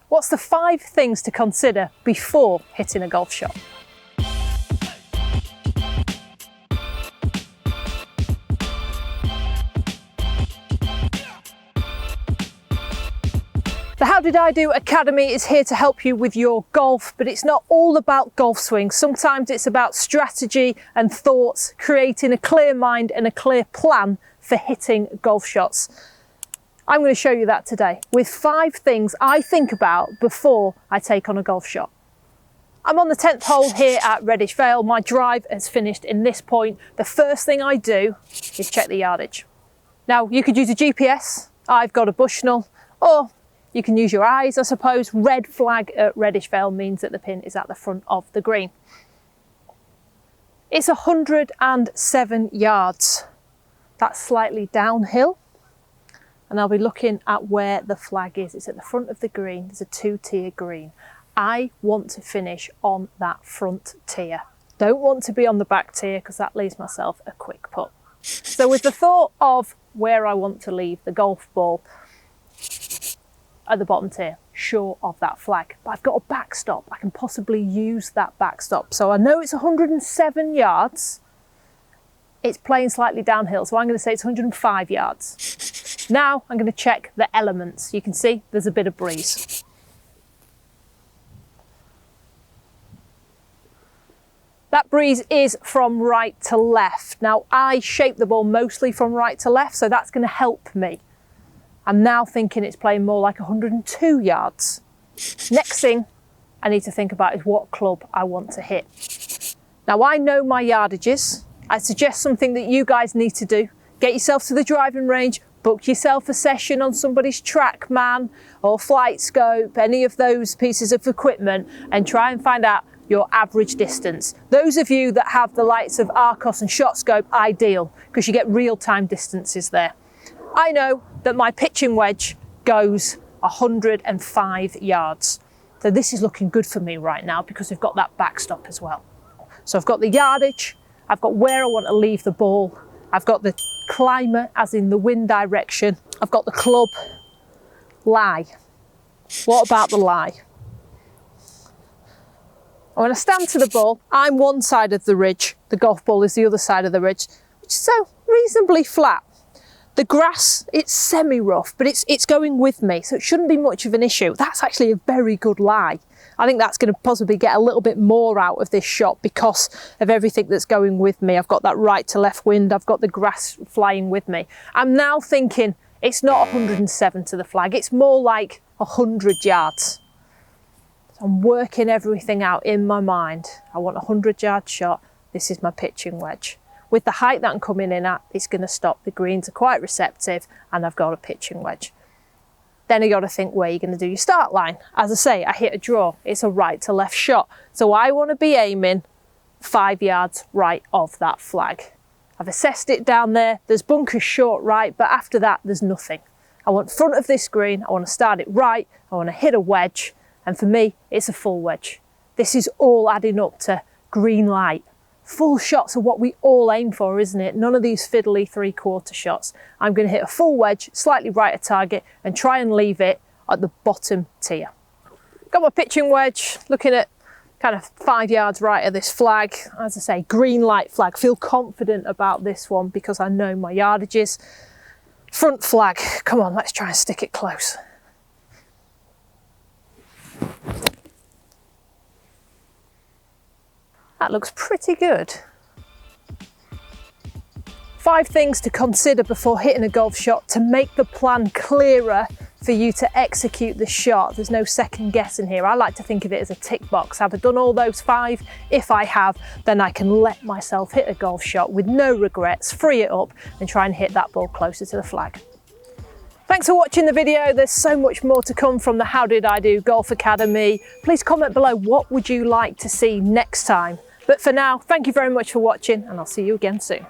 What's the 5 things to consider before hitting a golf shot? The HowDidiDo Academy is here to help you with your golf, but it's not all about golf swings. Sometimes it's about strategy and thoughts, creating a clear mind and a clear plan for hitting golf shots. I'm going to show you that today with 5 things I think about before I take on a golf shot. I'm on the 10th hole here at Reddish Vale. My drive has finished in this point. The first thing I do is check the yardage. Now, you could use a GPS. I've got a Bushnell, or you can use your eyes, I suppose. Red flag at Reddish Vale means that the pin is at the front of the green. It's 107 yards. That's slightly downhill. And I'll be looking at where the flag is. It's at the front of the green. There's a 2-tier green. I want to finish on that front tier. Don't want to be on the back tier because that leaves myself a quick putt. So with the thought of where I want to leave the golf ball, at the bottom tier, short of that flag. But I've got a backstop. I can possibly use that backstop. So I know it's 107 yards. It's playing slightly downhill, so I'm going to say it's 105 yards. Now I'm going to check the elements. You can see there's a bit of breeze. That breeze is from right to left. Now I shape the ball mostly from right to left, so that's going to help me. I'm now thinking it's playing more like 102 yards. Next thing I need to think about is what club I want to hit. Now I know my yardages. I suggest something that you guys need to do. Get yourself to the driving range, book yourself a session on somebody's TrackMan or Flight Scope, any of those pieces of equipment, and try and find out your average distance. Those of you that have the likes of Arcos and ShotScope, ideal, because you get real-time distances there. I know that my pitching wedge goes 105 yards. So this is looking good for me right now because we've got that backstop as well. So I've got the yardage, I've got where I want to leave the ball, I've got the climate as in the wind direction, I've got the club. Lie. What about the lie? When I stand to the ball, I'm one side of the ridge, the golf ball is the other side of the ridge, which is so reasonably flat. The grass, it's semi-rough, but it's going with me, so it shouldn't be much of an issue. That's actually a very good lie. I think that's going to possibly get a little bit more out of this shot because of everything that's going with me. I've got that right to left wind, I've got the grass flying with me. I'm now thinking it's not 107 to the flag, it's more like 100 yards. So I'm working everything out in my mind. I want a 100-yard shot, this is my pitching wedge. With the height that I'm coming in at, it's going to stop. The greens are quite receptive and I've got a pitching wedge. Then you got to think where you're going to do your start line. As I say, I hit a draw. It's a right to left shot. So I want to be aiming 5 yards right of that flag. I've assessed it down there. There's bunkers short right, but after that, there's nothing. I want front of this green. I want to start it right. I want to hit a wedge. And for me, it's a full wedge. This is all adding up to green light. Full shots are what we all aim for, isn't it? None of these fiddly 3/4 shots. I'm going to hit a full wedge, slightly right of target, and try and leave it at the bottom tier. Got my pitching wedge, looking at kind of 5 yards right of this flag. As I say, green light flag. Feel confident about this one because I know my yardages. Front flag. Come on, let's try and stick it close. That looks pretty good. 5 things to consider before hitting a golf shot to make the plan clearer for you to execute the shot. There's no second guessing here. I like to think of it as a tick box. Have I done all those 5? If I have, then I can let myself hit a golf shot with no regrets, free it up and try and hit that ball closer to the flag. Thanks for watching the video. There's so much more to come from the HowDidiDo Golf Academy. Please comment below what would you like to see next time. But for now, thank you very much for watching and I'll see you again soon.